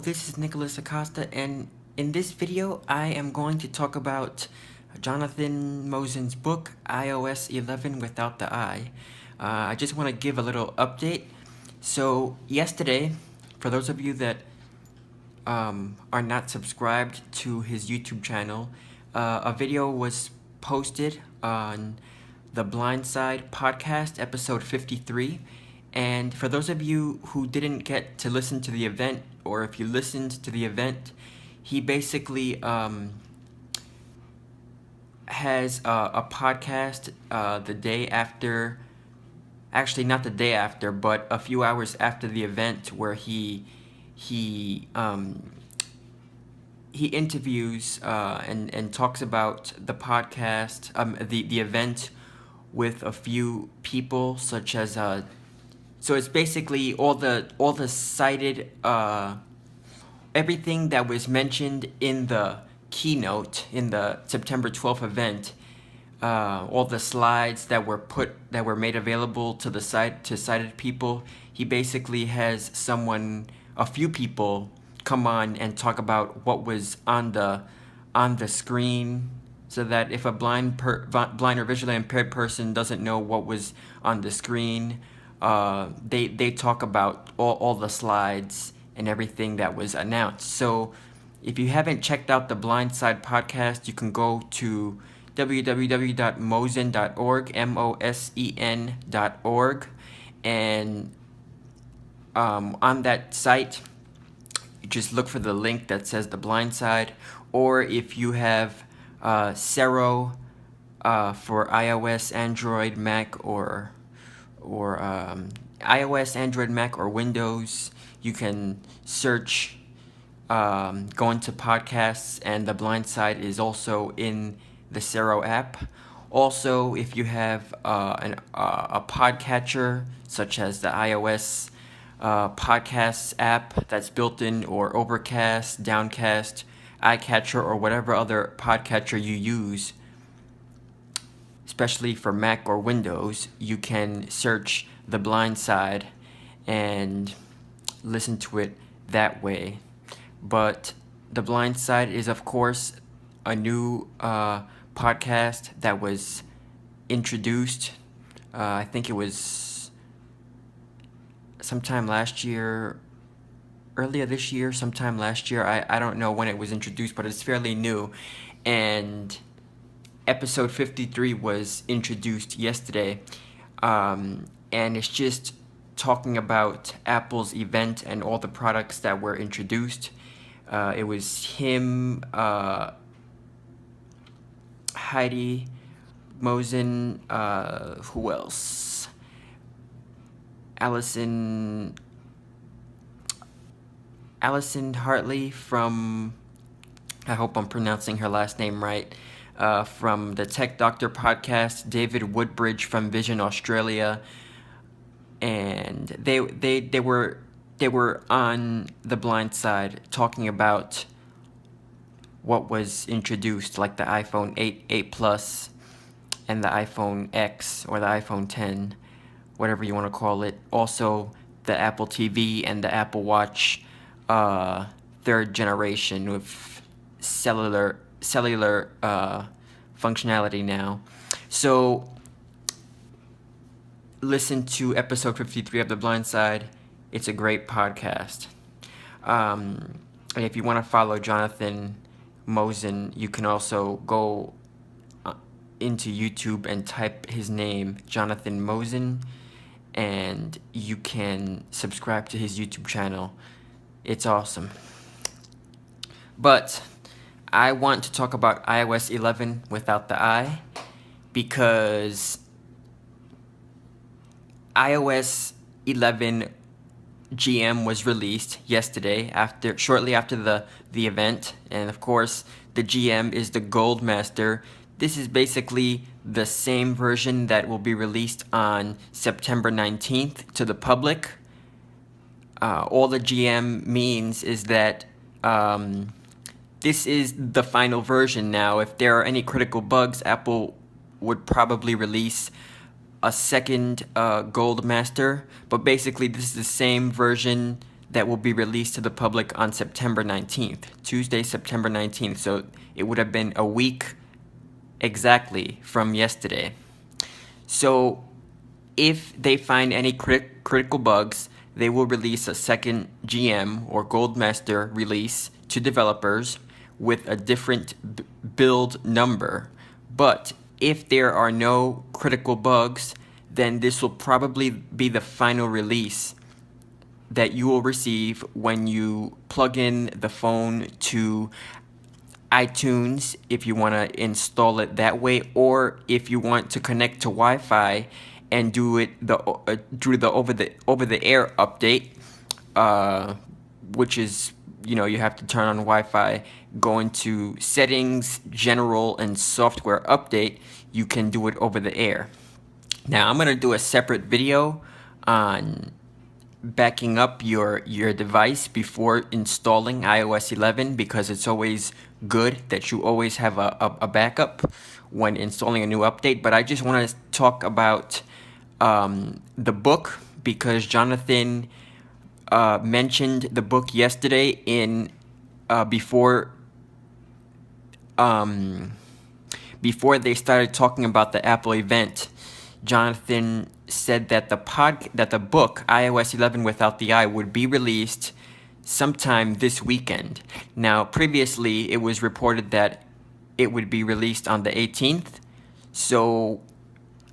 This is Nicholas Acosta, and in this video, I am going to talk about Jonathan Mosen's book, iOS 11 Without the I. I just want to give a little update. So, yesterday, for those of you that are not subscribed to his YouTube channel, a video was posted on the Blind Side podcast, episode 53. And for those of you who didn't get to listen to the event, or if you listened to the event, he basically has a podcast the day after, actually not the day after, but a few hours after the event, where he interviews and talks about the podcast, the event, with a few people, such as so it's basically all the cited everything that was mentioned in the keynote in the September 12th event. All the slides that were made available to the site to sighted people. He basically has a few people, come on and talk about what was on the screen, so that if a blind or visually impaired person doesn't know what was on the screen, they talk about all the slides and everything that was announced. So if you haven't checked out the Blind Side podcast, you can go to www.mosen.org, mosen.org, and on that site, you just look for the link that says the Blind Side. Or if you have Sero for iOS, Android, Mac, or iOS, Android, Mac, or Windows, you can search, go into podcasts, and the Blind Side is also in the Sero app. Also, if you have a podcatcher, such as the iOS podcasts app that's built in, or Overcast, Downcast, iCatcher, or whatever other podcatcher you use, especially for Mac or Windows, you can search The Blind Side and listen to it that way. But The Blind Side is, of course, a new podcast that was introduced. I think it was sometime last year, earlier this year, sometime last year. I don't know when it was introduced, but it's fairly new. And episode 53 was introduced yesterday, and it's just talking about Apple's event and all the products that were introduced. It was him, Heidi, Mosen, who else? Allison Hartley from, I hope I'm pronouncing her last name right, from the Tech Doctor podcast, David Woodbridge from Vision Australia, and they were on the Blind Side talking about what was introduced, like the iPhone 8 Plus, and the iPhone X, or the iPhone 10, whatever you want to call it. Also, the Apple TV and the Apple Watch, third generation with cellular functionality now. So listen to episode 53 of The Blind Side. It's a great podcast. And if you want to follow Jonathan Mosen, you can also go into YouTube and type his name, Jonathan Mosen, and you can subscribe to his YouTube channel. It's awesome. But I want to talk about iOS 11 without the I, because iOS 11 GM was released yesterday, shortly after the event, and of course the GM is the Gold Master. This is basically the same version that will be released on September 19th to the public. All the GM means is that this is the final version now. If there are any critical bugs, Apple would probably release a second Gold Master, but basically this is the same version that will be released to the public on September 19th, Tuesday, September 19th. So it would have been a week exactly from yesterday. So if they find any critical bugs, they will release a second GM or Goldmaster release to developers with a different build number. But if there are no critical bugs, then this will probably be the final release that you will receive when you plug in the phone to iTunes, if you want to install it that way, or if you want to connect to Wi-Fi and do it through the over the air update, which is, you have to turn on Wi-Fi, go into settings, general, and software update. You can do it over the air. Now I'm gonna do a separate video on backing up your device before installing iOS 11, because it's always good that you always have a backup when installing a new update. But I just want to talk about the book, because Jonathan mentioned the book yesterday in before they started talking about the Apple event. Jonathan said that the book iOS 11 Without the I would be released sometime this weekend. Now, previously it was reported that it would be released on the 18th. So,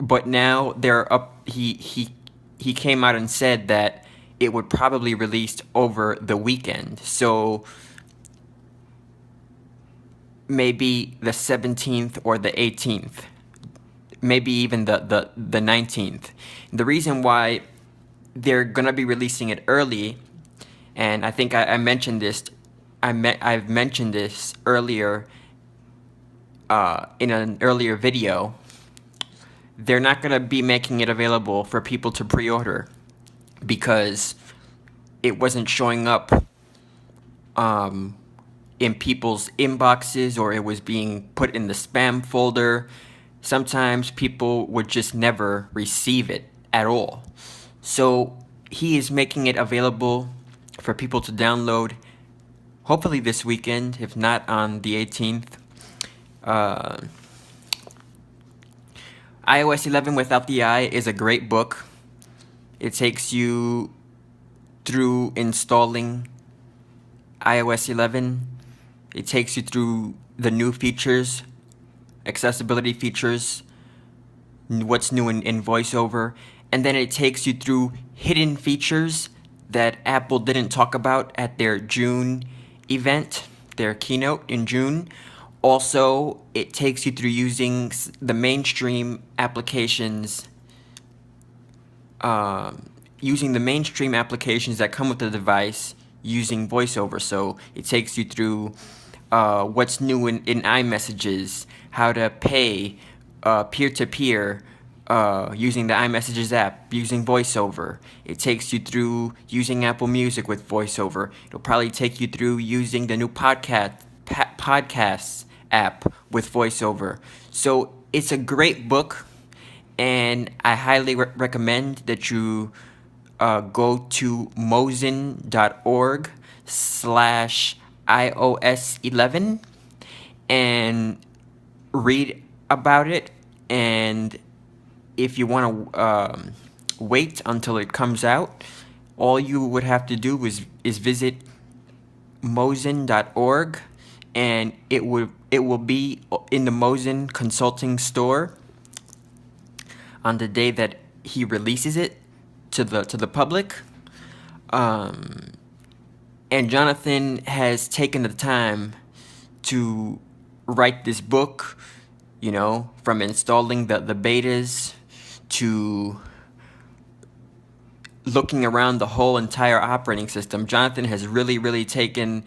but now they're up. He came out and said that it would probably release over the weekend. So maybe the 17th or the 18th. Maybe even the 19th. The reason why they're gonna be releasing it early, and I think I mentioned this. I've mentioned this earlier in an earlier video. They're not gonna be making it available for people to pre-order because it wasn't showing up in people's inboxes, or it was being put in the spam folder. Sometimes people would just never receive it at all. So he is making it available for people to download, hopefully this weekend, if not on the 18th. iOS 11 Without the I is a great book. It takes you through installing iOS 11. It takes you through the new features, accessibility features, what's new in VoiceOver, and then it takes you through hidden features that Apple didn't talk about at their June event, their keynote in June. Also, it takes you through using the mainstream applications, that come with the device using VoiceOver. So it takes you through what's new in iMessages, how to pay peer-to-peer using the iMessages app, using VoiceOver. It takes you through using Apple Music with VoiceOver. It'll probably take you through using the new podcasts app with VoiceOver. So it's a great book, and I highly recommend that you go to mosen.org/iOS11 and read about it. And if you want to wait until it comes out, all you would have to do is visit mosen.org, and it will be in the Mosen Consulting store on the day that he releases it to the public. And Jonathan has taken the time to write this book, from installing the betas to looking around the whole entire operating system. Jonathan has really taken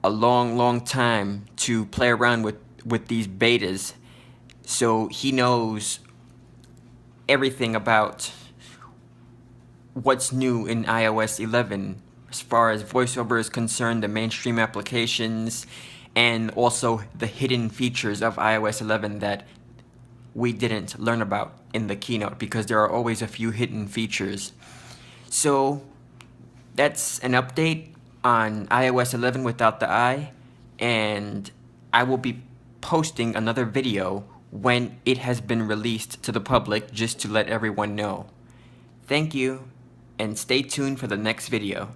a long time to play around with these betas, so he knows everything about what's new in iOS 11 as far as VoiceOver is concerned, the mainstream applications, and also the hidden features of iOS 11 that we didn't learn about in the keynote, because there are always a few hidden features. So That's an update on iOS 11 without the I, and I will be posting another video when it has been released to the public just to let everyone know. Thank you, and stay tuned for the next video.